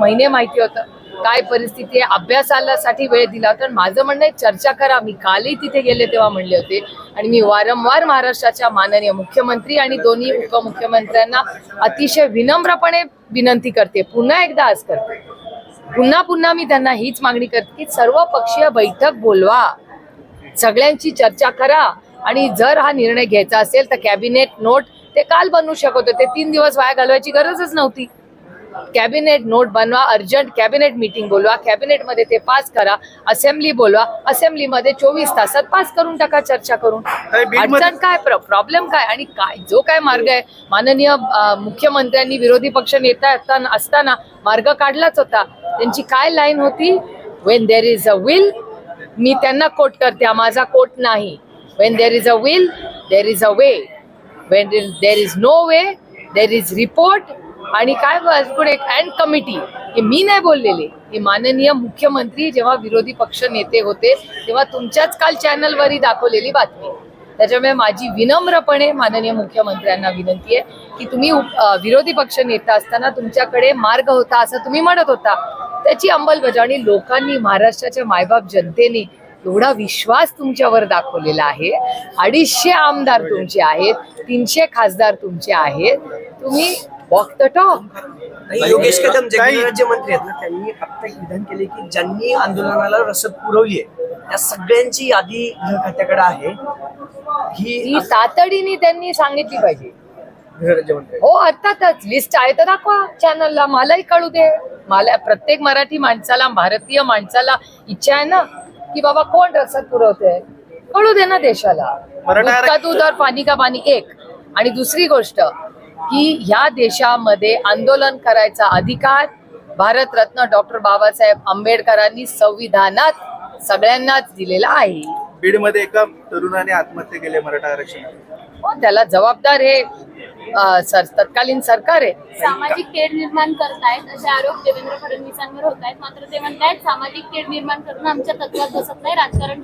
महिने माहिती होतं काय परिस्थिती आहे, अभ्यासासाठी वेळ दिला. तर माझं म्हणणं आहे चर्चा करा. मी कालही तिथे गेले तेव्हा म्हणले होते आणि मी वारंवार महाराष्ट्राच्या माननीय मुख्यमंत्री आणि दोन्ही उपमुख्यमंत्र्यांना अतिशय विनम्रपणे विनंती करते, पुन्हा एकदा आज करते, पुन्हा मी त्यांना हीच मागणी करते की सर्व पक्षीय बैठक बोलवा, सगळ्यांची चर्चा करा आणि जर हा निर्णय घ्यायचा असेल तर कॅबिनेट नोट ते काल बनवू शकत होते, 3 दिवस वाया घालवायची गरजच नव्हती. कॅबिनेट नोट बनवा, अर्जंट कॅबिनेट मीटिंग बोलवा, कॅबिनेट मध्ये ते पास करा, असेंब्ली बोलवा, असेंब्लीमध्ये 24 तासात पास करून टाका चर्चा करून. अडचण काय, प्रॉब्लेम काय आणि काय जो काय मार्ग आहे, माननीय मुख्यमंत्र्यांनी विरोधी पक्ष नेता असताना मार्ग काढलाच होता. त्यांची काय लाईन होती, when there is a will, मी त्यांना कोट करते, हा माझा कोट नाही. When there is a will there is a way, when there is no way there is report. आणि काय पुढे अँड कमिटी, हे मी नाही बोललेले, हे माननीय मुख्यमंत्री जेव्हा विरोधी पक्ष नेते होते तेव्हा तुमच्याच काल चॅनलवरही दाखवलेली बातमी. त्याच्यामुळे माझी विनम्रपणे माननीय मुख्यमंत्र्यांना विनंती आहे की तुम्ही विरोधी पक्ष नेता असताना तुमच्याकडे मार्ग होता असं तुम्ही म्हणत होता, त्याची अंमलबजावणी लोकांनी, महाराष्ट्राच्या मायबाप जनतेने एवढा विश्वास तुमच्यावर दाखवलेला आहे. 250 आमदार तुमचे आहेत, 300 खासदार तुमचे आहेत, तुम्ही walk the talk. Yogesh Kadam जे राज्यमंत्री आहेत ना, त्यांनी आता एक विधान केले की ज्यांनी आंदोलनाला रसद पुरवली आहे त्या सगळ्यांची यादी खात्याकडे आहे. ही तातडीने त्यांनी सांगितली पाहिजे. गृहराज्यमंत्री हो अर्थातच, लिस्ट आहे तर दाखवा चॅनलला, मलाही कळू दे. मला प्रत्येक मराठी माणसाला, भारतीय माणसाला इच्छा आहे ना की बाबा कोण रसद पुरवते, कळू दे ना देशाला. दूध का दूध और पाणी का पाणी एक. आणि दुसरी गोष्ट की ह्या देशामध्ये आंदोलन करायचा अधिकार भारतरत्न डॉक्टर बाबासाहेब आंबेडकरांनी संविधानात सगळ्यांनाच दिलेला आहे. बीडमध्ये एका तरुणाने आत्महत्या केली मराठा आरक्षण. हो, त्याला जबाबदार हे तत्कालीन सरकार आहे. सामाजिक तेढ निर्माण करतायत असे आरोप देवेंद्र फडणवीसांवर होत आहेत. मात्र ते म्हणतायत सामाजिक तेढ निर्माण करून आमच्या तत्वात बसत नाही राजकारण.